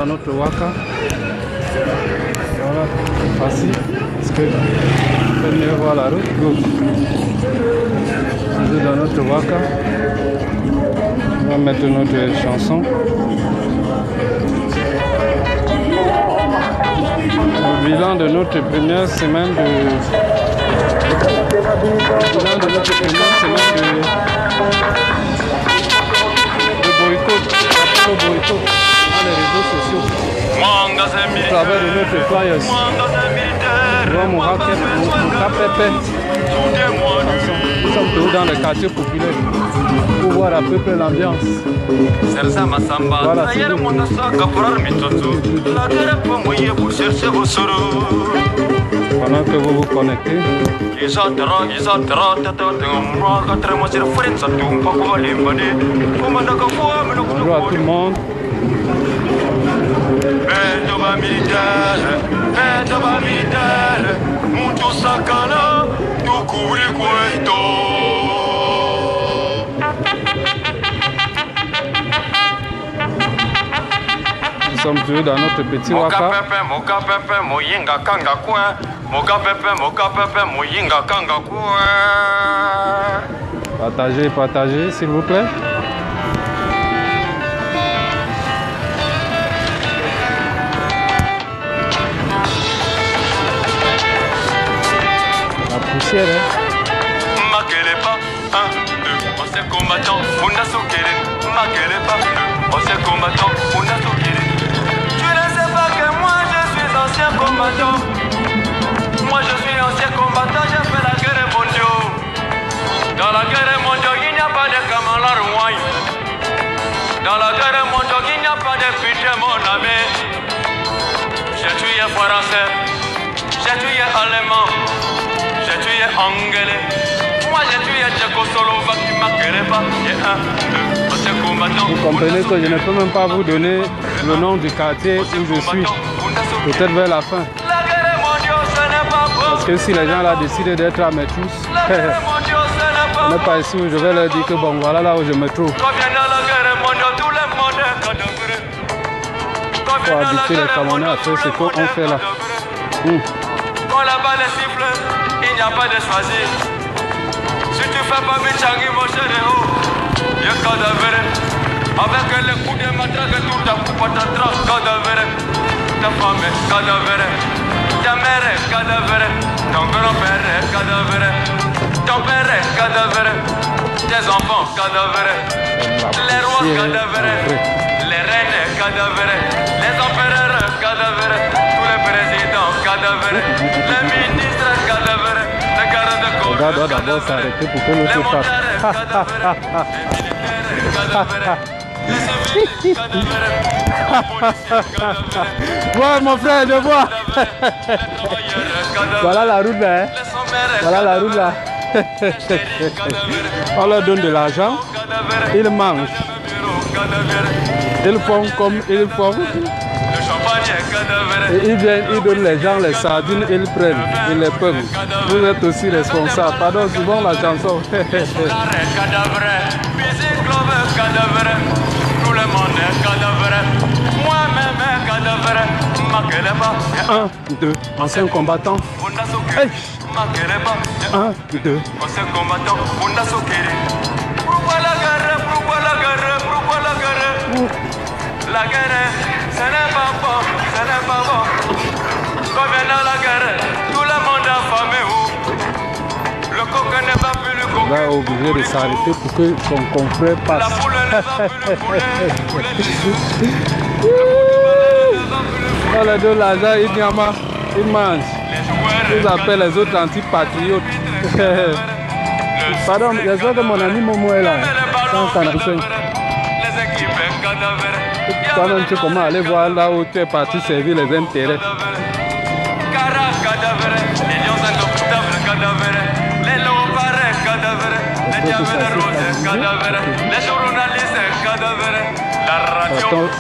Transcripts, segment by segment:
dans notre waka. Voilà, facile. Parce que vous pouvez mieux voir la route. Good. Toujours dans notre waka. On va mettre notre chanson. Le bilan de notre première semaine de boycott dans les réseaux sociaux. Au travers de notre flyers. Nous sommes toujours dans le quartier populaire pour voir à peu près l'ambiance. Voilà, pendant que vous vous connectez. Bonjour à tout le monde. Nous sommes toujours dans notre petit waka. Partagez, partagez, s'il vous plaît. La poussière, hein. Tu ne sais pas que moi je suis ancien combattant. Moi je suis ancien combattant, j'ai fait la guerre mondiale. Dans la guerre mondiale, il n'y a pas de Kamala Rouaille. Dans la guerre mondiale, il n'y a pas de pitié, mon ami. J'ai tué français, j'ai tué allemand, j'ai tué anglais. Moi j'ai tué tchécoslovaque, tu m'accueilles pas. Vous comprenez que je ne peux même pas vous donner le nom du quartier où je suis, peut-être vers la fin. Parce que si les gens là décident d'être à mes trousses, ce n'est pas ici où je vais leur dire que bon, voilà là où je me trouve. Il faut habituer les Camerounais à faire ce qu'on fait là. Quand la balle siffle, il n'y a pas de choisir. Si tu fais pas mes changi, mon cher héros, il y a cadavre. Avec les coups de matraque, tout ta coupe à ta traque, cadavre. Ta femme est cadavre. Ta mère est cadavre. Ton grand-père est cadavre. Ton père est cadavre. Tes enfants cadavre. Les rois cadavre. Les reines cadavre. Les empereurs cadavre. Tous les présidents cadavre. Les ministres cadavre. Les gardes-corps. On doit d'abord s'arrêter pour que l'autre passe. Vois mon frère, je vois. Voilà la route là. Hein? Voilà la route là. On leur donne de l'argent, ils mangent. Ils font comme ils font. Et ils viennent, ils donnent les gens les sardines, ils prennent, ils les peuvent. Vous êtes aussi responsables. Pardon, souvent la chanson. Tout le monde est cadavre. Moi-même est cadavre. 1, 2, ancien combattant. Hey. 1, 2. Ancien combattant. Pourquoi la guerre? Pourquoi la guerre? Pourquoi la guerre? La guerre, ce n'est pas bon. Ce n'est pas bon. Quand vient la guerre, tout le monde a famé où? Le coq n'est pas plus le coq. On va obligé de s'arrêter pour que son confrère passe. On leur donne l'argent, ils mangent. Ils appellent les autres antipatriotes. Pardon, j'espère que mon ami Momo est là. 145. Toi-même, tu commences à aller voir là où tu es parti servir les intérêts.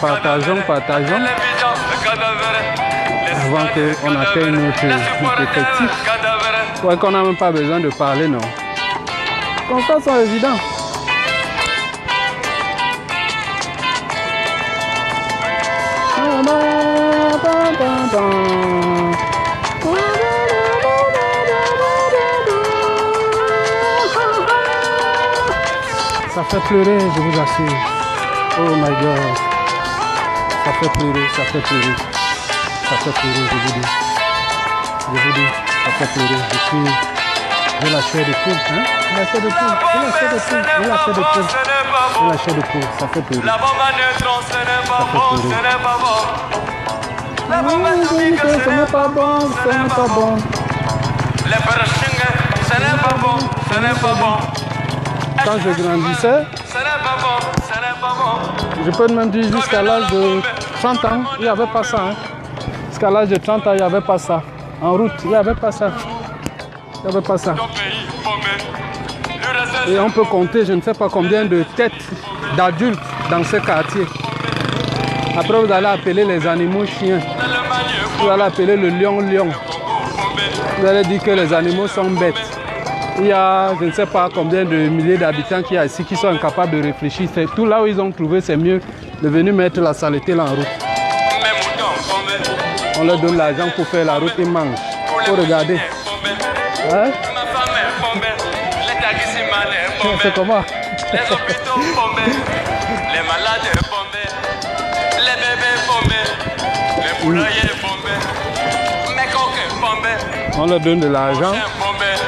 Partageons. Avant qu'on atteigne notre effectif. Ouais, qu'on n'a même pas besoin de parler, non. Constats sont évidents. Ça fait pleurer, je vous assure. Oh my God. Ça fait pleurer, ça fait pleurer. Ça fait pleurer, je vous dis. Je vous dis, ça fait pleurer. J'ai la chair de poule, hein? La chair de poule, j'ai la chair de poule, j'ai la chair de poule. J'ai la chair de poule, ça fait pleurer. La bombe à neutrons, ce n'est pas bon, ce n'est pas bon. La bombe atomique, Ce n'est pas bon, ce n'est pas bon. les brushing, ce n'est pas bon, ce n'est pas bon. Quand je grandissais, Ce n'est pas bon, ce n'est pas bon. je peux même dire jusqu'à l'âge de 30 ans, il n'y avait pas ça. Hein. Jusqu'à l'âge de 30 ans, il n'y avait pas ça. En route, il n'y avait pas ça. Il n'y avait pas ça. Ton pays bombé. Le reste, Et on peut compter, je ne sais pas combien de têtes d'adultes dans ce quartier. Après, vous allez appeler les animaux chiens. c'est le manieux Vous allez appeler le lion lion. bombé. Vous allez dire que les animaux sont bêtes. Il y a, je ne sais pas combien de milliers d'habitants qui y a ici qui sont incapables de réfléchir. C'est tout là où ils ont trouvé, c'est mieux de venir mettre la saleté là en route. Mes moutons bombés. On leur donne l'argent pour faire la route, ils mangent. Faut regarder. Bombé. Hein? Ma femme est bombée. Les taximans est bombé. C'est comment? Les hôpitaux bombés. Les malades bombés. Les bébés bombés. Les poulaillers bombés. Mes coques bombés. On leur donne de l'argent. Chiens bombés.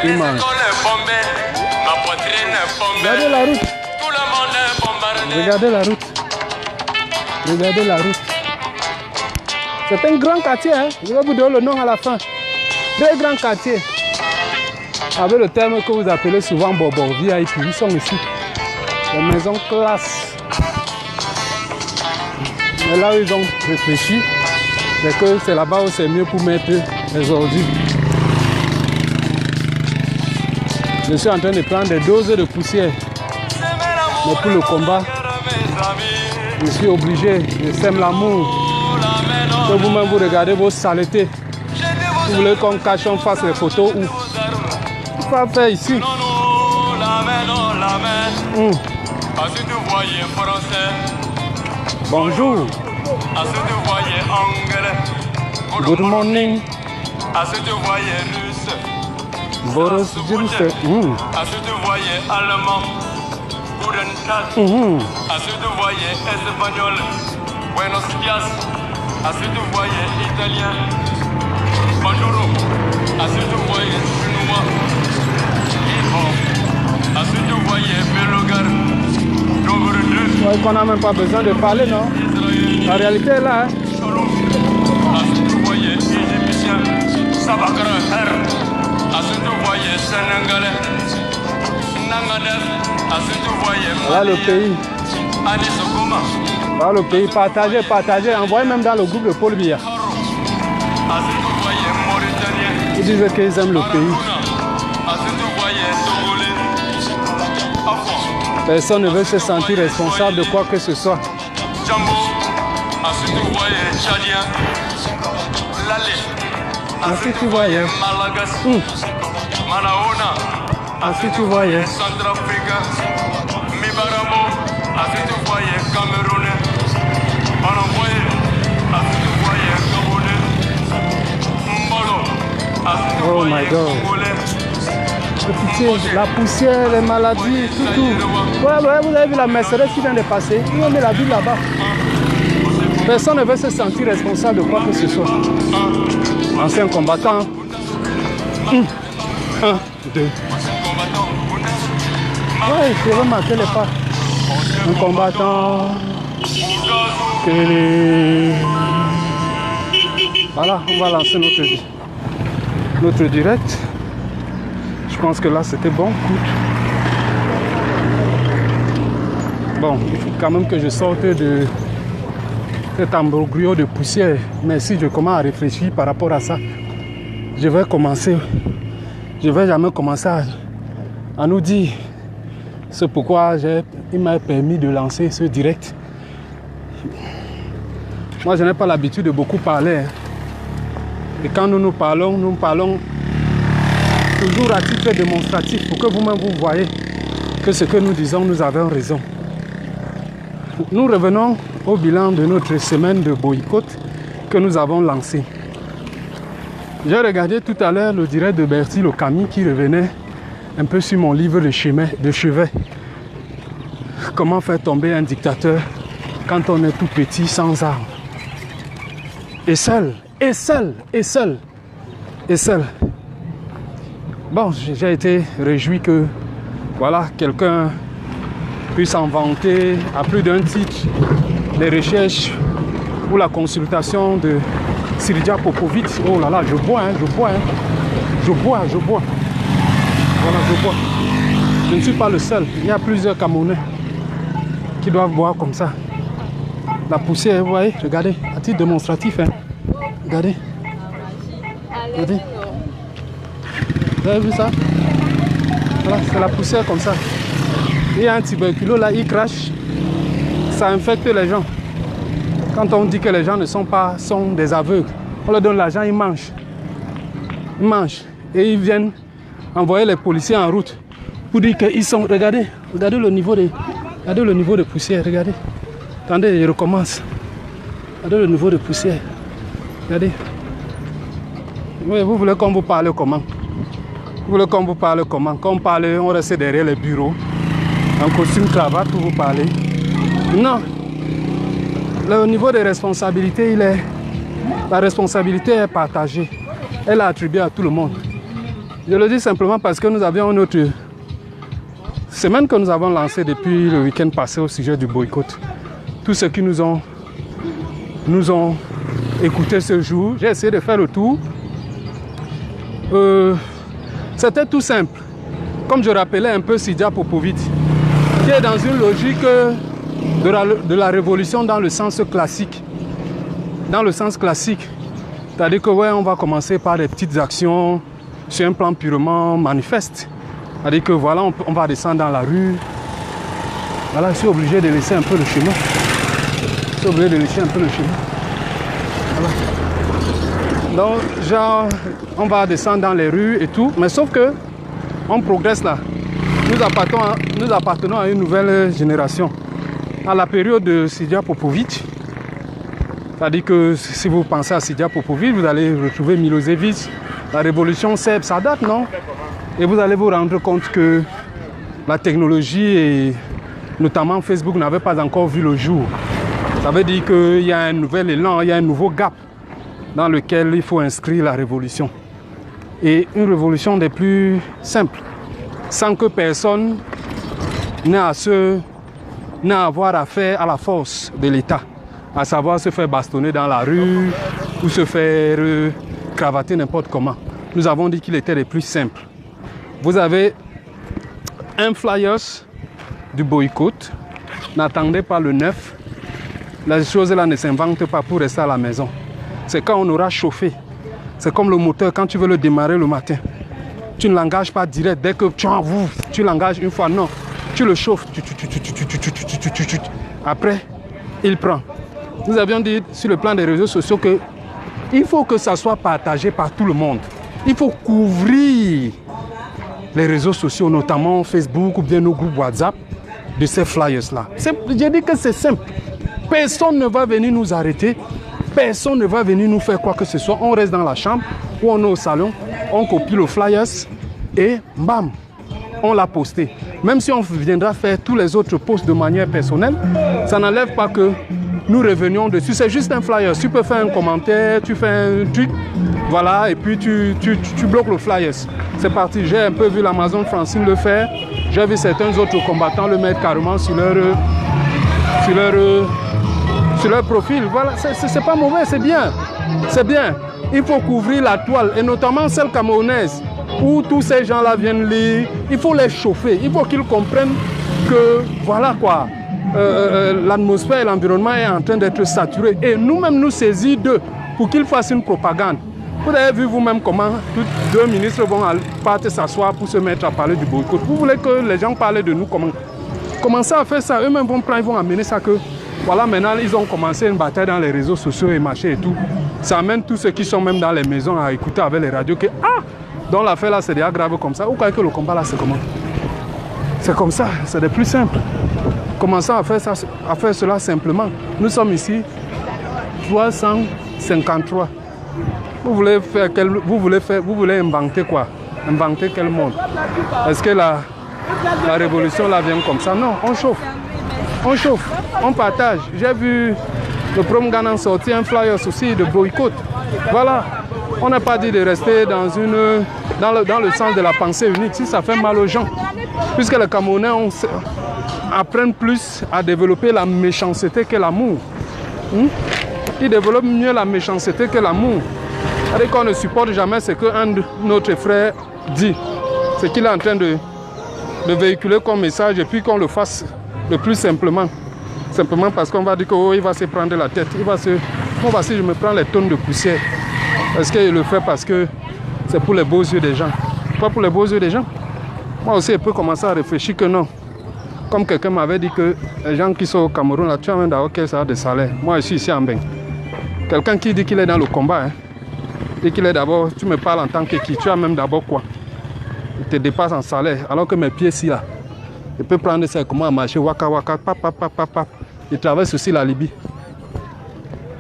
Les Ils écoles mangent. bombées. Ma poitrine bombée. Regardez la route. Tout le monde est bombardé. Regardez la route. Regardez la route. C'est un grand quartier, hein? Je vais vous donner le nom à la fin. Deux grands quartiers. Avec le terme que vous appelez souvent Bobo, VIP, ils sont ici. Les maisons classe. Mais là où ils ont réfléchi, c'est que c'est là-bas où c'est mieux pour mettre les ordures. Je suis en train de prendre des doses de poussière. Mais pour le combat, je suis obligé, je sème l'amour. Que vous-même vous regardez vos saletés. Vous voulez qu'on cache, on fasse les photos ou il faut faire ici. Si tu voyais français, Bonjour, si tu voyais anglais, good morning, si tu voyais russe, Boris Johnson. si tu voyais allemand, guten Tag, si tu voyais espagnol, buenos dias, si tu voyais italien, bonjour, si tu voyais chinois, si tu voyais belgar, Ouais, qu'on n'a même pas besoin de parler, non? La réalité est là. Hein? si tu voyais égyptien, sabakra her, si tu voyais sénégalais, nangadef, si tu voyais Là, le pays. Anisokoma, Là, le pays. Partagez, partagez. Envoyez même dans le groupe de Paul Biya. si tu voyais mauritanien, Ils disent qu'ils aiment le pays. si tu voyais togolais, afro, Personne ne veut se sentir responsable de quoi que ce soit. Jambo, si tu voyais tchadien, Lale, Si tu voyais. Malagas, Manaona, Si tu voyais. Centrafricain, Mibaramo, si tu voyais Camerounais, Paraguay, si tu voyais Gabonais, Mbolo, si tu Oh my voyais God. Congolais, Pitié, la poussière, les maladies, tout. Ouais, vous avez vu la Mercedes qui vient de passer. Ils ont mis la ville là-bas. Personne ne veut se sentir responsable de quoi que ce soit. Ancien combattant. 1, 2. combattant, Ouais, je vais marquer les pas. Un combattant. Voilà, on va lancer notre direct. Je pense que là c'était bon. Bon, il faut quand même que je sorte de cet embroglio de poussière. Mais si je commence à réfléchir par rapport à ça, je vais jamais commencer à nous dire c'est pourquoi il m'a permis de lancer ce direct. Moi, je n'ai pas l'habitude de beaucoup parler. Hein. Et quand nous parlons toujours à titre démonstratif pour que vous-même vous voyez que ce que nous disons, nous avons raison. Nous revenons au bilan de notre semaine de boycott que nous avons lancée. J'ai regardé tout à l'heure le direct de Bertie Le Camus qui revenait un peu sur mon livre de chevet. Comment faire tomber un dictateur quand on est tout petit, sans armes. Et seul. Bon, j'ai été réjoui que, voilà, quelqu'un puisse en vanter à plus d'un titre les recherches ou la consultation de Sirija Popovic. Oh là là, je bois. Voilà, je bois. Je ne suis pas le seul. Il y a plusieurs Camerounais qui doivent boire comme ça. La poussière, vous voyez, regardez, à titre démonstratif, hein. Regardez. Vous avez vu ça? Voilà, c'est la poussière comme ça. Il y a un tuberculose là, il crache, ça infecte les gens. Quand on dit que les gens ne sont des aveugles, on leur donne l'argent, ils mangent. Et ils viennent envoyer les policiers en route pour dire qu'ils sont... Regardez le niveau de poussière, regardez. Attendez, je recommence. Regardez le niveau de poussière. Regardez. Oui, vous voulez qu'on vous parle comment? Quand on parle, on reste derrière les bureaux, en costume cravate pour vous parler. Non. Le niveau de responsabilité, la responsabilité est partagée. Elle est attribuée à tout le monde. Je le dis simplement parce que nous avions une autre semaine que nous avons lancée depuis le week-end passé au sujet du boycott. Tous ceux qui nous ont écoutés ce jour, j'ai essayé de faire le tour. C'était tout simple. Comme je rappelais un peu Sirija Popovic, qui est dans une logique de la révolution dans le sens classique. C'est-à-dire que ouais, on va commencer par des petites actions sur un plan purement manifeste. C'est-à-dire que voilà, on va descendre dans la rue. Voilà, je suis obligé de laisser un peu le chemin. Voilà. Donc, genre, on va descendre dans les rues et tout, mais sauf que on progresse là. Nous appartenons à une nouvelle génération. À la période de Sirija Popovic, c'est-à-dire que si vous pensez à Sirija Popovic, vous allez retrouver Milosevic, la révolution serbe, ça date, non? Et vous allez vous rendre compte que la technologie et notamment Facebook n'avait pas encore vu le jour. Ça veut dire qu'il y a un nouvel élan, il y a un nouveau gap dans lequel il faut inscrire la révolution. Et une révolution des plus simples, sans que personne n'ait à avoir affaire à la force de l'État, à savoir se faire bastonner dans la rue ou se faire cravater n'importe comment. Nous avons dit qu'il était des plus simples. Vous avez un flyers du boycott, n'attendez pas le 9. Les choses là ne s'inventent pas pour rester à la maison. C'est quand on aura chauffé. C'est comme le moteur, quand tu veux le démarrer le matin. Tu ne l'engages pas direct. Dès que tu l'engages une fois, non. Tu le chauffes. Après, il prend. Nous avions dit sur le plan des réseaux sociaux que il faut que ça soit partagé par tout le monde. Il faut couvrir les réseaux sociaux, notamment Facebook ou bien nos groupes WhatsApp, de ces flyers-là. J'ai dit que c'est simple. Personne ne va venir nous arrêter. Personne ne va venir nous faire quoi que ce soit. On reste dans la chambre ou on est au salon, on copie le flyers et bam, on l'a posté. Même si on viendra faire tous les autres posts de manière personnelle, ça n'enlève pas que nous revenions dessus. C'est juste un flyer. Tu peux faire un commentaire, tu fais un truc, voilà, et puis tu bloques le flyers. C'est parti. J'ai un peu vu l'Amazon Francine le faire. J'ai vu certains autres combattants le mettre carrément sur leur profil. Voilà, c'est pas mauvais, c'est bien. C'est bien. Il faut couvrir la toile, et notamment celle camerounaise, où tous ces gens-là viennent lire. Il faut les chauffer. Il faut qu'ils comprennent que, voilà quoi, l'atmosphère et l'environnement est en train d'être saturé. Et nous-mêmes nous saisir d'eux pour qu'ils fassent une propagande. Vous avez vu vous-même comment deux ministres vont partir s'asseoir pour se mettre à parler du boycott. Vous voulez que les gens parlent de nous comment? Commencer à faire ça, eux-mêmes vont prendre, ils vont amener ça que... Voilà, maintenant, ils ont commencé une bataille dans les réseaux sociaux et machin et tout. Ça amène tous ceux qui sont même dans les maisons à écouter avec les radios que, ah, dans l'affaire là, c'est déjà grave comme ça. Ou quoi que le combat là, c'est comment? C'est comme ça, c'est le plus simple. Commençons à faire cela simplement. Nous sommes ici 353. Vous voulez inventer quoi? Inventer quel monde? Est-ce que la révolution là vient comme ça? Non, on chauffe. On chauffe, on partage. J'ai vu le Prom Ghana sortir un flyer aussi de boycott. Voilà. On n'a pas dit de rester dans le sens de la pensée unique, si ça fait mal aux gens. Puisque les Camerounais apprennent plus à développer la méchanceté que l'amour. Ils développent mieux la méchanceté que l'amour. C'est-à-dire qu'on ne supporte jamais ce qu'un de notre frère dit. Ce qu'il est en train de véhiculer comme message et puis qu'on le fasse le plus simplement. Simplement parce qu'on va dire qu'il va se prendre la tête. Moi, voici, je me prends les tonnes de poussière. Est-ce qu'il le fait parce que c'est pour les beaux yeux des gens? Pas pour les beaux yeux des gens. Moi aussi, je peux commencer à réfléchir que non. Comme quelqu'un m'avait dit que les gens qui sont au Cameroun, là, tu as même d'abord que ça a des salaires. Moi, je suis ici en bain. Quelqu'un qui dit qu'il est dans le combat, dit qu'il est d'abord, tu me parles en tant que qui? Tu as même d'abord quoi? Il te dépasse en salaire. Alors que mes pieds ici, là, je peux prendre ça, comment marcher, waka waka, pap. Je traverse aussi la Libye.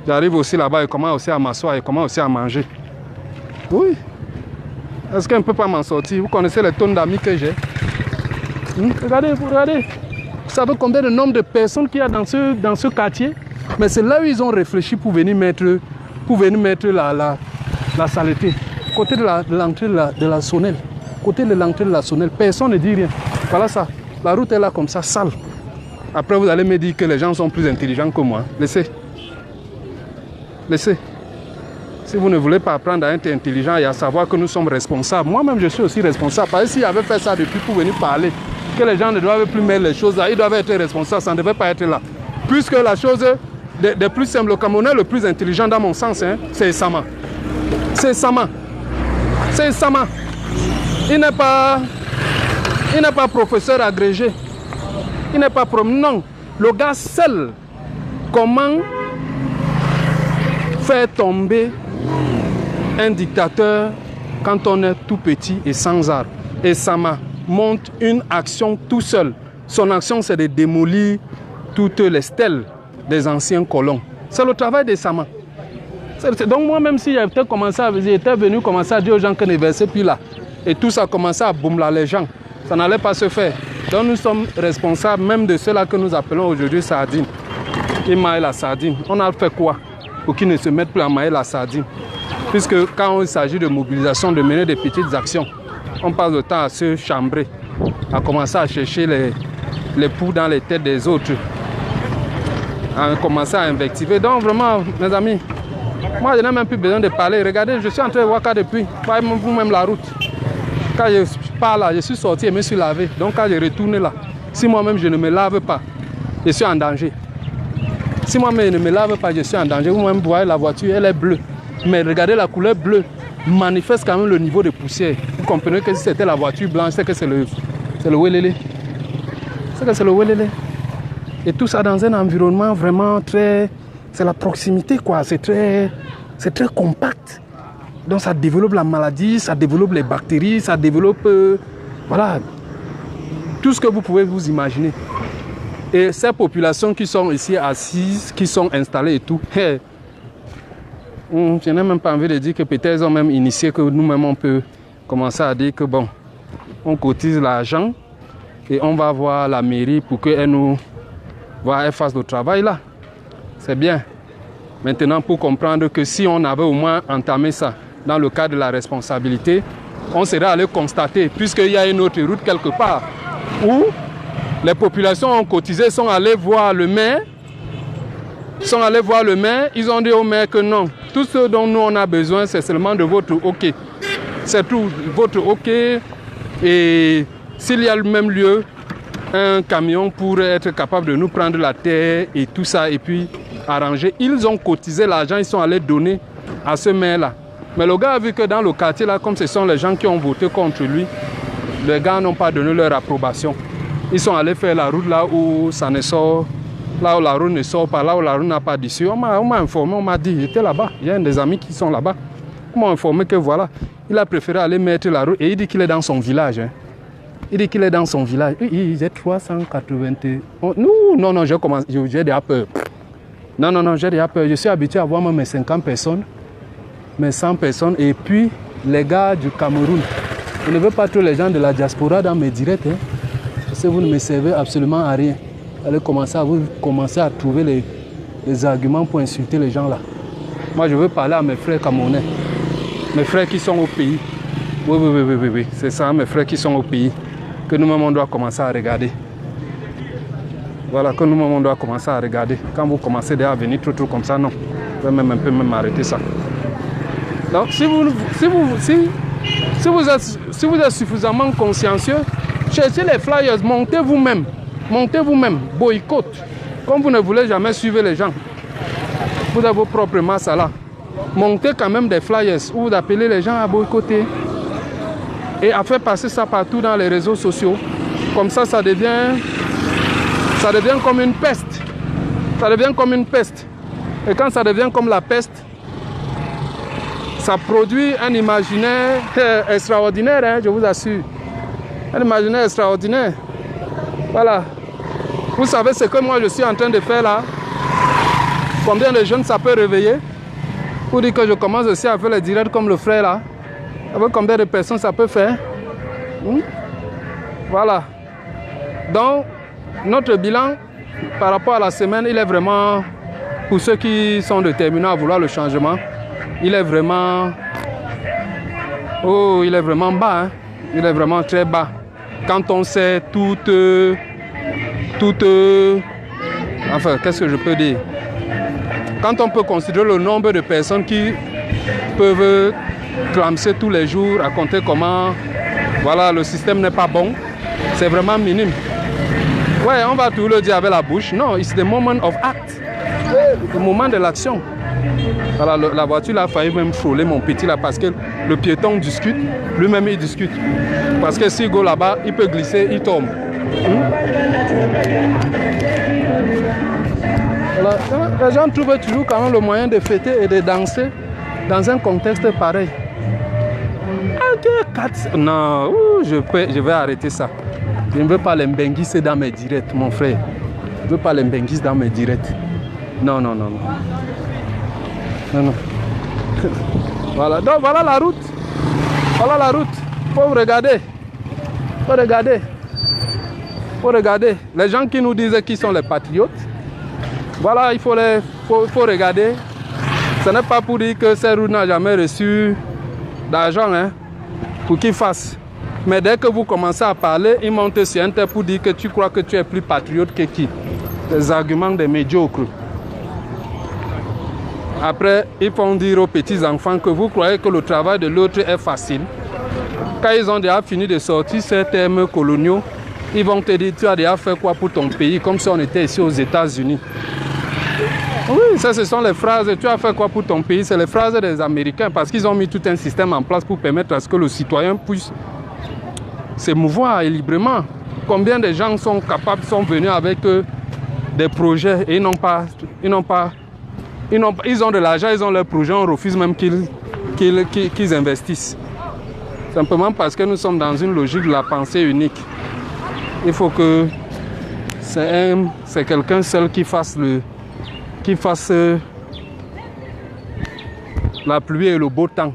J'arrive aussi là-bas et commence aussi à m'asseoir et commence aussi à manger. Oui. Est-ce qu'on ne peut pas m'en sortir? Vous connaissez les tonnes d'amis que j'ai? Regardez. Vous savez combien de nombre de personnes qu'il y a dans ce quartier? Mais c'est là où ils ont réfléchi pour venir mettre la saleté. Côté de l'entrée de la Sonnelle. Côté de l'entrée de la Sonnelle. Personne ne dit rien. Voilà ça. La route est là comme ça, sale. Après, vous allez me dire que les gens sont plus intelligents que moi. Laissez. Si vous ne voulez pas apprendre à être intelligent et à savoir que nous sommes responsables, moi-même je suis aussi responsable. Parce que s'il avait fait ça depuis pour venir parler, que les gens ne doivent plus mettre les choses là, ils doivent être responsables, ça ne devait pas être là. Puisque la chose de plus simple, le Camerounais le plus intelligent dans mon sens, c'est Sama. C'est Sama. Il n'est pas professeur agrégé. Il n'est pas non. Le gars seul, comment faire tomber un dictateur quand on est tout petit et sans armes. Et Sama monte une action tout seul. Son action, c'est de démolir toutes les stèles des anciens colons. C'est le travail de Sama. Donc moi-même, si j'étais venu commencer à dire aux gens que ne versez plus là, et tout ça a commencé à boumler les gens, ça n'allait pas se faire. Donc nous sommes responsables même de ceux-là que nous appelons aujourd'hui sardines. Ils maillent la sardine. On a fait quoi pour qu'ils ne se mettent plus à mailler la sardine? Puisque quand il s'agit de mobilisation, de mener des petites actions, on passe le temps à se chambrer, à commencer à chercher les poux dans les têtes des autres, à commencer à invectiver. Donc vraiment, mes amis, moi je n'ai même plus besoin de parler. Regardez, je suis en train de voir depuis, vous-même la route. Quand je pars là, je suis sorti et me suis lavé. Donc quand je retourne là, si moi-même je ne me lave pas, je suis en danger. Si moi-même je ne me lave pas, je suis en danger. Vous-même voyez la voiture, elle est bleue. Mais regardez la couleur bleue, manifeste quand même le niveau de poussière. Vous comprenez que si c'était la voiture blanche, c'est que c'est le Welele. C'est que c'est le Welele. Et tout ça dans un environnement vraiment très... C'est la proximité quoi, c'est très compact. Donc ça développe la maladie, ça développe les bactéries, ça développe... voilà. Tout ce que vous pouvez vous imaginer. Et ces populations qui sont ici assises, qui sont installées et tout, je n'ai même pas envie de dire que peut-être ils ont même initié que nous-mêmes on peut commencer à dire que bon, on cotise l'argent et on va voir la mairie pour qu'elle nous fasse le travail là. C'est bien. Maintenant, pour comprendre que si on avait au moins entamé ça dans le cadre de la responsabilité, on serait allé constater, puisqu'il y a une autre route quelque part, où les populations ont cotisé, sont allées voir le maire, ils ont dit au maire que non, tout ce dont nous on a besoin, c'est seulement de votre OK. C'est tout, votre OK, et s'il y a le même lieu, un camion pour être capable de nous prendre la terre et tout ça, et puis arranger. Ils ont cotisé l'argent, ils sont allés donner à ce maire-là. Mais le gars a vu que dans le quartier, là, comme ce sont les gens qui ont voté contre lui, les gars n'ont pas donné leur approbation. Ils sont allés faire la route là où ça ne sort, là où la route ne sort pas, là où la route n'a pas d'issue. On m'a informé, on m'a dit, j'étais là-bas, il y a un des amis qui sont là-bas. On m'a informé que voilà, il a préféré aller mettre la route et il dit qu'il est dans son village. Il dit qu'il est dans son village. J'ai 380. Non, j'ai déjà peur. Non, j'ai déjà peur. Je suis habitué à voir même mes 50 personnes, mes 100 personnes, et puis les gars du Cameroun. Je ne veux pas trop les gens de la diaspora dans mes directs, hein, parce que vous ne me servez absolument à rien. Allez commencer à trouver les arguments pour insulter les gens là. Moi, je veux parler à mes frères camerounais, mes frères qui sont au pays. Oui, c'est ça, mes frères qui sont au pays, que nous-mêmes on doit commencer à regarder. Voilà, que nous-mêmes on doit commencer à regarder. Quand vous commencez déjà à venir trop comme ça, non. Vous pouvez même un peu arrêter ça. Donc, si vous êtes suffisamment consciencieux, cherchez les flyers, montez vous-même, boycott. Comme vous ne voulez jamais suivre les gens, vous avez vos propres masses là. Montez quand même des flyers où vous appelez les gens à boycotter et à faire passer ça partout dans les réseaux sociaux. Comme ça devient comme une peste. Ça devient comme une peste. Et quand ça devient comme la peste, ça produit un imaginaire extraordinaire, hein, je vous assure. Un imaginaire extraordinaire. Voilà. Vous savez ce que moi je suis en train de faire là? Combien de jeunes ça peut réveiller? Pour dire que je commence aussi à faire les directs comme le frère là. Avec combien de personnes ça peut faire? Voilà. Donc, notre bilan par rapport à la semaine, il est vraiment, pour ceux qui sont déterminés à vouloir le changement, il est vraiment bas, hein? Il est vraiment très bas. Quand on sait enfin, qu'est-ce que je peux dire? Quand on peut considérer le nombre de personnes qui peuvent clamser tous les jours, raconter comment voilà, le système n'est pas bon, c'est vraiment minime. Ouais, on va tout le dire avec la bouche. Non, it's the moment of act. Le moment de l'action. Voilà, la voiture a failli même frôler mon petit là parce que le piéton discute, lui-même il discute. Parce que s'il go là-bas, il peut glisser, il tombe. Voilà. Les gens trouvent toujours quand même le moyen de fêter et de danser dans un contexte pareil. Non, je vais arrêter ça. Je ne veux pas les mbenguisser dans mes directs, mon frère. Je ne veux pas les mbenguisser dans mes directs. Non. Voilà, donc voilà la route. Voilà la route. Faut regarder. Faut regarder. Les gens qui nous disent qui sont les patriotes, voilà, il faut regarder. Ce n'est pas pour dire que ces routes n'ont jamais reçu d'argent, hein, pour qu'ils fassent. Mais dès que vous commencez à parler, ils montent sur Inter pour dire que tu crois que tu es plus patriote que qui. Les arguments des médiocres. Après, ils font dire aux petits-enfants que vous croyez que le travail de l'autre est facile. Quand ils ont déjà fini de sortir ces termes coloniaux, ils vont te dire, tu as déjà fait quoi pour ton pays, comme si on était ici aux États-Unis. Oui, ça ce sont les phrases, tu as fait quoi pour ton pays, c'est les phrases des Américains, parce qu'ils ont mis tout un système en place pour permettre à ce que le citoyen puisse se mouvoir librement. Combien de gens sont capables, sont venus avec des projets et ils ont de l'argent, ils ont leurs projets, on refuse même qu'ils investissent. Simplement parce que nous sommes dans une logique de la pensée unique. Il faut que c'est quelqu'un seul qui fasse la pluie et le beau temps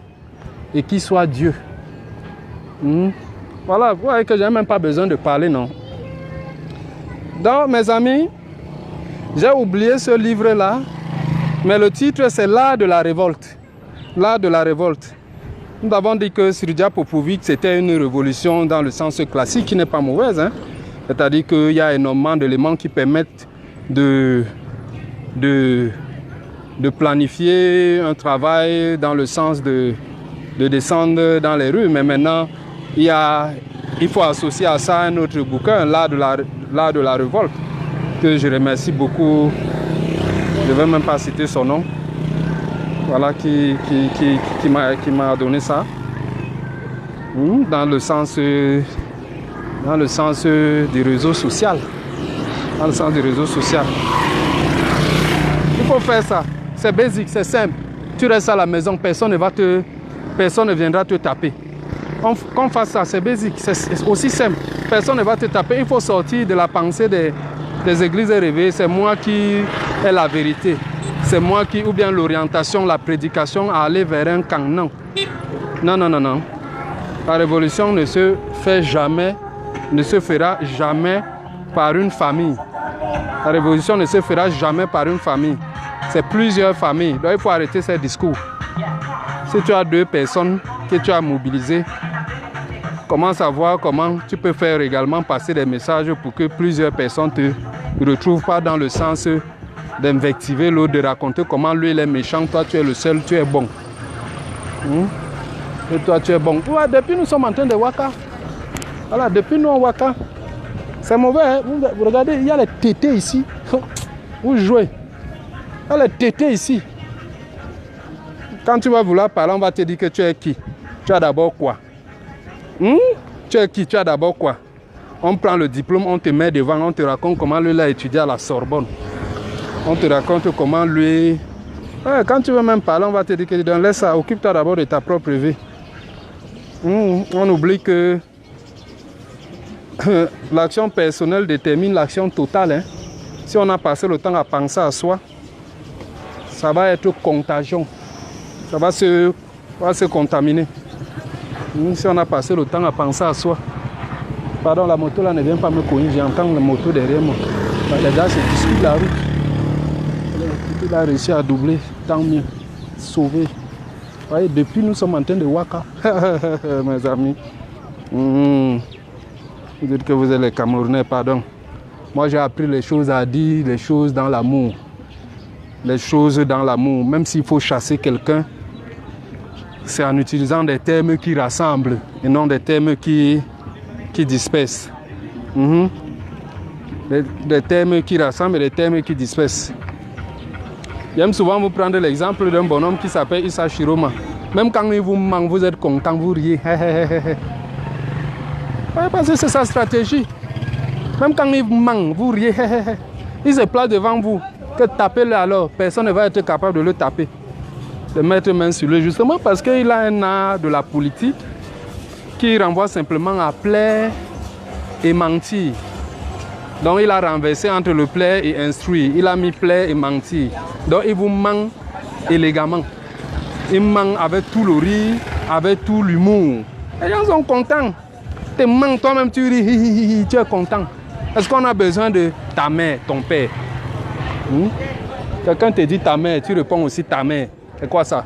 et qui soit Dieu. Voilà, vous voyez que je n'ai même pas besoin de parler, non. Donc, mes amis, j'ai oublié ce livre-là, mais le titre, c'est L'art de la révolte. L'art de la révolte. Nous avons dit que Sridhar Popovic, c'était une révolution dans le sens classique qui n'est pas mauvaise. Hein? C'est-à-dire qu'il y a énormément d'éléments qui permettent de planifier un travail dans le sens de descendre dans les rues. Mais maintenant, il faut associer à ça un autre bouquin, L'art de la révolte, que je remercie beaucoup. Je ne vais même pas citer son nom. Voilà, qui m'a donné ça. Dans le sens du réseau social. Dans le sens du réseau social. Il faut faire ça. C'est basique, c'est simple. Tu restes à la maison, personne ne viendra te taper. Qu'on fasse ça, c'est basique, c'est aussi simple. Personne ne va te taper. Il faut sortir de la pensée des églises réveillées. C'est moi qui ai la vérité. C'est moi qui, ou bien l'orientation, la prédication à aller vers un camp. Non. Non, non, non, non. La révolution ne se fait jamais, ne se fera jamais par une famille. La révolution ne se fera jamais par une famille. C'est plusieurs familles. Donc il faut arrêter ces discours. Si tu as 2 personnes que tu as mobilisées, commence à voir comment tu peux faire également passer des messages pour que plusieurs personnes ne te retrouvent pas dans le sens d'invectiver l'autre, de raconter comment lui il est méchant, toi tu es le seul, tu es bon. Et toi tu es bon. Ouais, depuis nous sommes en train de Waka. Voilà, depuis nous on Waka. C'est mauvais, hein? Vous regardez, il y a les tétés ici. Vous jouez. Il y a les tétés ici. Quand tu vas vouloir parler, on va te dire que tu es qui? Tu as d'abord quoi? Tu es qui? Tu as d'abord quoi? On prend le diplôme, on te met devant, on te raconte comment lui a étudié à la Sorbonne. On te raconte comment lui... Ouais, quand tu veux même parler, on va te dire que laisse ça, occupe-toi d'abord de ta propre vie. On oublie que l'action personnelle détermine l'action totale. Hein. Si on a passé le temps à penser à soi, ça va être contagion. Ça va se contaminer. Si on a passé le temps à penser à soi. Pardon, la moto là ne vient pas me cogner. J'entends la moto derrière moi. Les gars se disputent la route. Il a réussi à doubler. Tant mieux. Sauvé. Vous voyez, depuis nous sommes en train de Waka. Mes amis. Vous dites que vous êtes les Camerounais, pardon. Moi j'ai appris les choses à dire, les choses dans l'amour. Les choses dans l'amour. Même s'il faut chasser quelqu'un, c'est en utilisant des termes qui rassemblent et non des termes qui dispersent. Des termes qui rassemblent et des termes qui dispersent. J'aime souvent vous prendre l'exemple d'un bonhomme qui s'appelle Issa Chiroma. Même quand il vous manque, vous êtes content, vous riez. Ouais, parce que c'est sa stratégie. Même quand il vous manque, vous riez. Il se place devant vous. Que tapez-le alors, personne ne va être capable de le taper. De mettre main sur lui, justement parce qu'il a un art de la politique qui renvoie simplement à plaire et mentir. Donc il a renversé entre le plaire et instruire. Il a mis plaire et mentir. Donc il vous ment élégamment. Il ment avec tout le rire, avec tout l'humour. Les gens sont contents. Tu mens toi-même, tu ris, tu es content. Est-ce qu'on a besoin de ta mère, ton père? Quelqu'un te dit ta mère, tu réponds aussi ta mère. C'est quoi ça?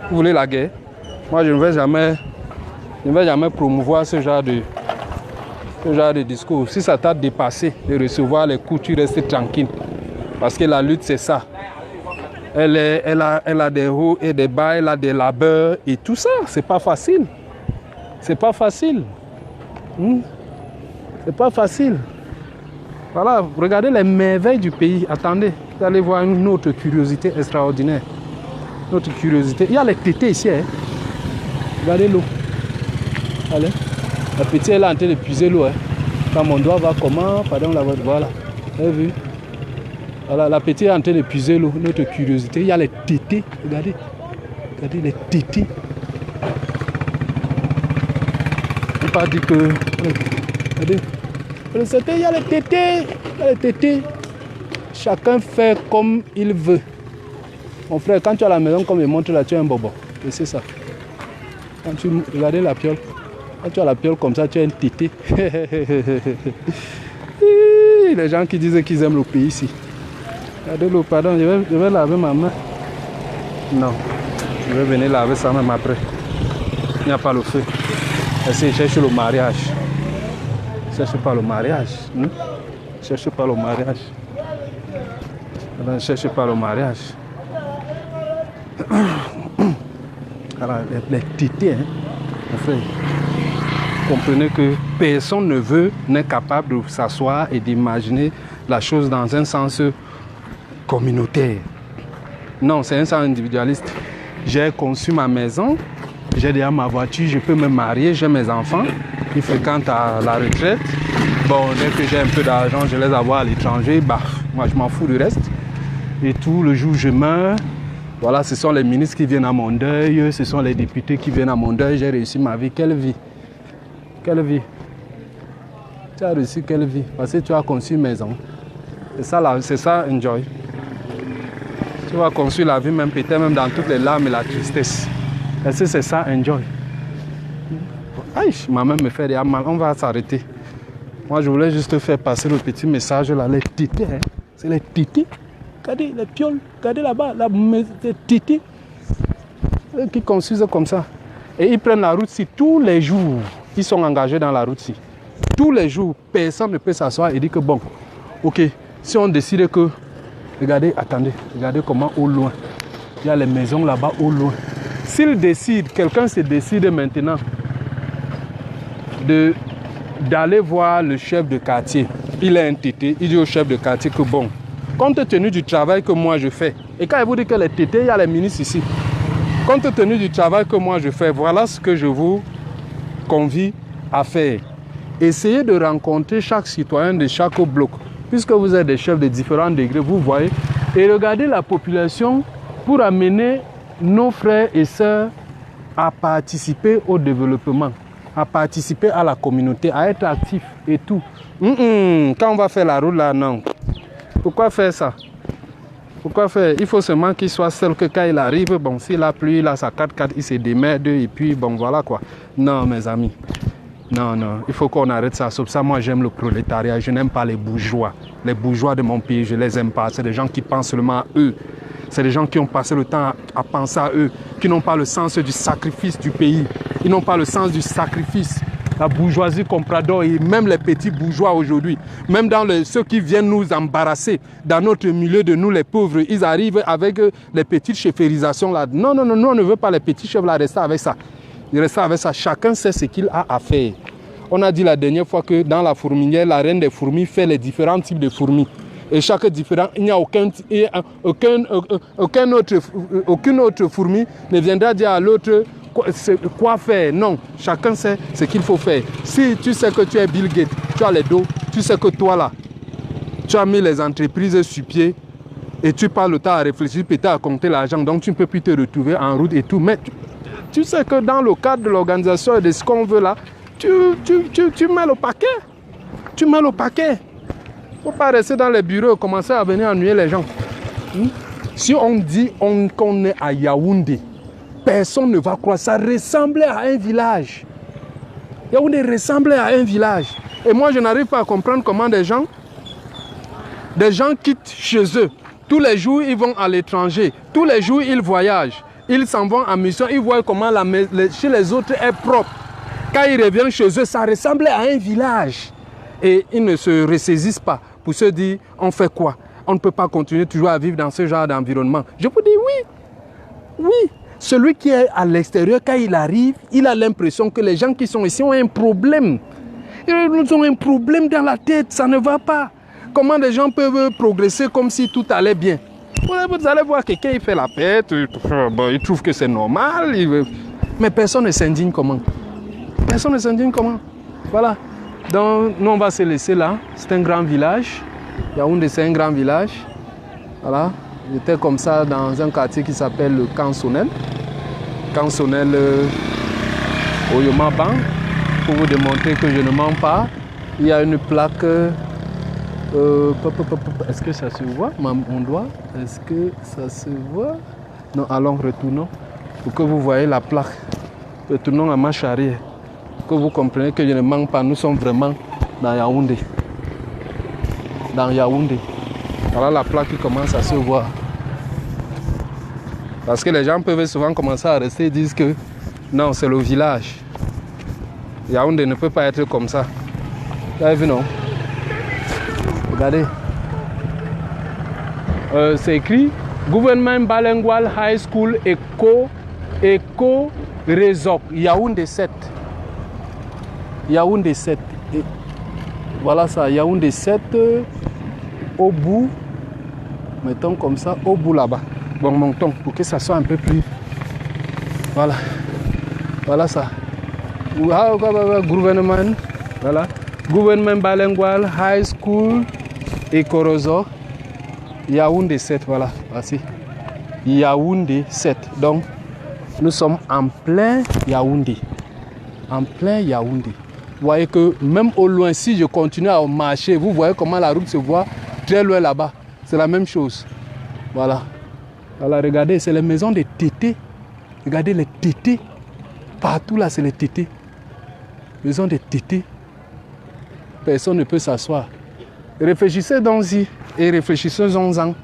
Vous voulez la guerre? Moi, je ne vais jamais promouvoir ce genre de discours. Si ça t'a dépassé de recevoir les coups, tu restes tranquille. Parce que la lutte, c'est ça. Elle a des hauts et des bas, elle a des labeurs et tout ça. C'est pas facile. C'est pas facile. C'est pas facile. Voilà, regardez les merveilles du pays. Attendez, vous allez voir une autre curiosité extraordinaire. Notre curiosité. Il y a les tétés ici. Hein. Regardez l'eau. Allez. La petite elle est en train de puiser l'eau. Hein. Quand mon doigt va comment? Pardon, la voilà. Vous avez vu? Voilà, la petite est en train de puiser l'eau. Notre curiosité. Il y a les tétés. Regardez. Regardez les tétés. On ne peut pas dire que. Regardez. Il y a les tétés. Il y a les tétés. Chacun fait comme il veut. Mon frère, quand tu as la maison comme il montre là, tu es un bobo. Et c'est ça. Quand tu regardes la piole, quand tu as la piole comme ça, tu es un tété. Les gens qui disent qu'ils aiment le pays ici. Regardez l'eau, pardon, je vais laver ma main. Non, je vais venir laver ça même après. Il n'y a pas le feu. Essayez de chercher le mariage. Cherchez pas le mariage. Cherchez pas le mariage. Cherchez pas le mariage. Alors, les tétés, hein, mon frère, comprenez que personne ne veut, n'est capable de s'asseoir et d'imaginer la chose dans un sens communautaire. Non, c'est un sens individualiste. J'ai conçu ma maison, j'ai déjà ma voiture, je peux me marier, j'ai mes enfants, ils fréquentent à la retraite. Bon, dès que j'ai un peu d'argent, je les avoir à l'étranger, bah, moi je m'en fous du reste. Et tout, le jour où je meurs, voilà, ce sont les ministres qui viennent à mon deuil, ce sont les députés qui viennent à mon deuil, j'ai réussi ma vie. Quelle vie? Quelle vie? Tu as reçu quelle vie? Parce que tu as conçu une maison. C'est ça, enjoy. Tu vas construire la vie même peut-être même dans toutes les larmes et la tristesse. Est-ce que c'est ça, enjoy? Aïe, ma mère me fait des mal. On va s'arrêter. Moi, je voulais juste faire passer le petit message là. Les tités, hein? C'est les tités. Regardez les pioles. Regardez là-bas, les tités. Qui construisent comme ça. Et ils prennent la route-ci tous les jours. Ils sont engagés dans la route-ci. Tous les jours, personne ne peut s'asseoir et dire que bon, ok, si on décide que, regardez, attendez, regardez comment au loin, il y a les maisons là-bas au loin. S'il décide, quelqu'un se décide maintenant d'aller voir le chef de quartier, il est entêté, il dit au chef de quartier que bon, compte tenu du travail que moi je fais, et quand il vous dit que les tétés, il y a les ministres ici, compte tenu du travail que moi je fais, voilà ce que je vous convie à faire. Essayez de rencontrer chaque citoyen de chaque bloc, puisque vous êtes des chefs de différents degrés, vous voyez, et regardez la population pour amener nos frères et sœurs à participer au développement, à participer à la communauté, à être actifs et tout. Quand on va faire la route là, non. Pourquoi faire ça? Pourquoi faire? Il faut seulement qu'il soit seul, que quand il arrive, bon, s'il a plu, il a sa 4x4, il se démerde et puis bon, voilà quoi. Non, mes amis. Non, non, il faut qu'on arrête ça. Sauf ça, moi, j'aime le prolétariat. Je n'aime pas les bourgeois. Les bourgeois de mon pays, je ne les aime pas. C'est des gens qui pensent seulement à eux. C'est des gens qui ont passé le temps à penser à eux, qui n'ont pas le sens du sacrifice du pays. Ils n'ont pas le sens du sacrifice. La bourgeoisie comprador et même les petits bourgeois aujourd'hui, même dans ceux qui viennent nous embarrasser dans notre milieu de nous les pauvres, ils arrivent avec les petites chefferisations là. Non, non, non, nous on ne veut pas les petits chefs là, rester avec ça. Il reste avec ça, chacun sait ce qu'il a à faire. On a dit la dernière fois que dans la fourmilière, la reine des fourmis fait les différents types de fourmis. Et chaque différent, il n'y a aucune autre fourmi ne viendra dire à l'autre quoi faire. Non, chacun sait ce qu'il faut faire. Si tu sais que tu es Bill Gates, tu as les dos, tu sais que toi là, tu as mis les entreprises sur pied et tu passes le temps à réfléchir, peut-être à compter l'argent, donc tu ne peux plus te retrouver en route et tout. Mais tu sais que dans le cadre de l'organisation et de ce qu'on veut là, tu mets le paquet. Tu mets le paquet. Il ne faut pas rester dans les bureaux et commencer à venir ennuyer les gens. Si on dit qu'on est à Yaoundé, personne ne va croire. Ça ressemblait à un village. Yaoundé ressemblait à un village. Et moi, je n'arrive pas à comprendre comment des gens quittent chez eux. Tous les jours, ils vont à l'étranger. Tous les jours, ils voyagent. Ils s'en vont en mission. Ils voient comment chez les autres est propre. Quand ils reviennent chez eux, ça ressemblait à un village. Et ils ne se ressaisissent pas pour se dire, on fait quoi? On ne peut pas continuer toujours à vivre dans ce genre d'environnement. Je vous dis oui. Oui. Celui qui est à l'extérieur, quand il arrive, il a l'impression que les gens qui sont ici ont un problème. Ils ont un problème dans la tête, ça ne va pas. Comment des gens peuvent progresser comme si tout allait bien? Vous allez voir quelqu'un, il fait la fête, il trouve que c'est normal. Mais personne ne s'indigne comment? Personne ne s'indigne comment? Voilà. Donc, nous, on va se laisser là. C'est un grand village. Yaoundé, c'est un grand village. Voilà. J'étais comme ça dans un quartier qui s'appelle le Cansonel. Cansonel au Yomaban. Pour vous démontrer que je ne mens pas. Il y a une plaque. Est-ce que ça se voit, mon doigt? Est-ce que ça se voit? Non, allons, retournons. Pour que vous voyez la plaque. Retournons à marche arrière. Que vous compreniez que je ne mens pas, nous sommes vraiment dans Yaoundé. Dans Yaoundé. Voilà la plaque qui commence à se voir. Parce que les gens peuvent souvent commencer à rester et disent que non, c'est le village. Yaoundé ne peut pas être comme ça. Vous avez vu, non? Regardez. C'est écrit Government Bilingual High School Eco Resort, Yaoundé 7. Yaoundé 7. Et voilà ça, Yaoundé 7 au bout. Mettons comme ça, au bout là-bas. Bon, montons pour que ça soit un peu plus. Voilà. Voilà ça. Gouvernement. Voilà. Government Bilingual High School Eco Resort. Yaoundé 7, voilà. Voici. Yaoundé 7. Donc, nous sommes en plein Yaoundé. En plein Yaoundé. Vous voyez que même au loin, si je continue à marcher, vous voyez comment la route se voit très loin là-bas. C'est la même chose. Voilà. Voilà, regardez, c'est les maisons des tétés. Regardez les tétés. Partout là, c'est les tétés. Maison des tétés. Personne ne peut s'asseoir. Réfléchissez donc-y et réfléchissez-en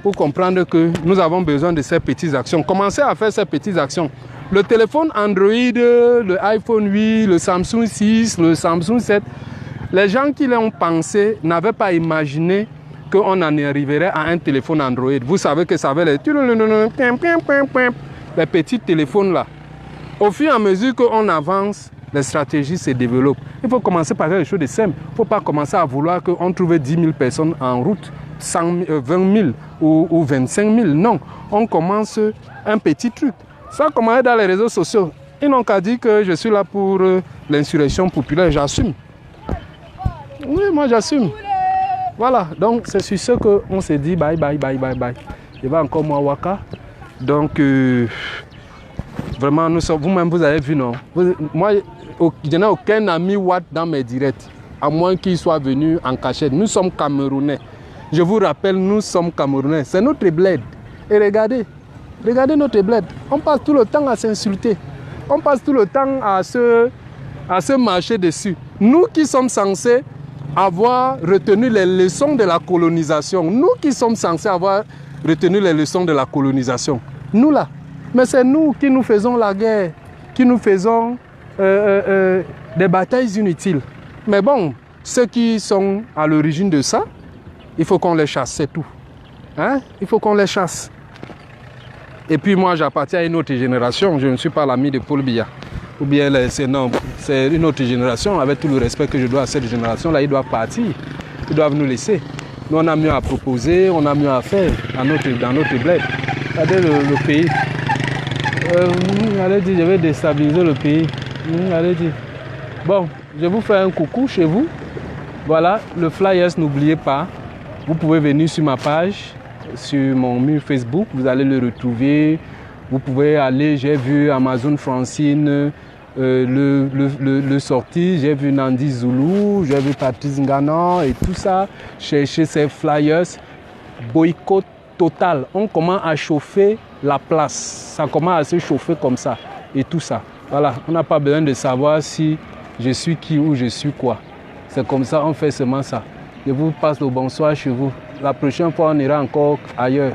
pour comprendre que nous avons besoin de ces petites actions. Commencez à faire ces petites actions. Le téléphone Android, le iPhone 8, le Samsung 6, le Samsung 7, les gens qui l'ont pensé n'avaient pas imaginé qu'on en arriverait à un téléphone Android. Vous savez que ça avait les petits téléphones là. Au fur et à mesure qu'on avance, les stratégies se développent. Il faut commencer par quelque chose de simple. Il ne faut pas commencer à vouloir qu'on trouve 10 000 personnes en route, 20 000 ou 25 000. Non, on commence un petit truc. Ça commence dans les réseaux sociaux. Ils n'ont qu'à dire que je suis là pour l'insurrection populaire. J'assume. Oui, moi j'assume. Voilà, donc c'est sur ce qu'on s'est dit bye. Je vais encore moi Waka. Donc, vraiment, vous-même vous avez vu, non? Moi, je n'ai aucun ami Watt dans mes directs, à moins qu'il soit venu en cachette. Nous sommes Camerounais. Je vous rappelle, nous sommes Camerounais. C'est notre bled. Et regardez notre bled. On passe tout le temps à s'insulter. On passe tout le temps à se marcher dessus. Nous qui sommes censés avoir retenu les leçons de la colonisation. Nous qui sommes censés avoir retenu les leçons de la colonisation. Nous là. Mais c'est nous qui nous faisons la guerre, qui nous faisons des batailles inutiles. Mais bon, ceux qui sont à l'origine de ça, il faut qu'on les chasse, c'est tout. Hein? Il faut qu'on les chasse. Et puis moi, j'appartiens à une autre génération. Je ne suis pas l'ami de Paul Biya. Ou bien, c'est une autre génération. Avec tout le respect que je dois à cette génération-là, ils doivent partir. Ils doivent nous laisser. Nous, on a mieux à proposer, on a mieux à faire dans notre bled. Regardez le pays. Allez dire, je vais déstabiliser le pays. Allez dire. Bon, je vous fais un coucou chez vous. Voilà, le flyers, n'oubliez pas. Vous pouvez venir sur ma page, sur mon mur Facebook. Vous allez le retrouver. Vous pouvez aller, j'ai vu Amazon Francine le sortir. J'ai vu Nandi Zulu, j'ai vu Patrice Ngana et tout ça. Chercher ces flyers. Boycott total. On commence à chauffer la place. Ça commence à se chauffer comme ça. Et tout ça. Voilà. On n'a pas besoin de savoir si je suis qui ou je suis quoi. C'est comme ça, on fait seulement ça. Je vous passe le bonsoir chez vous. La prochaine fois, on ira encore ailleurs.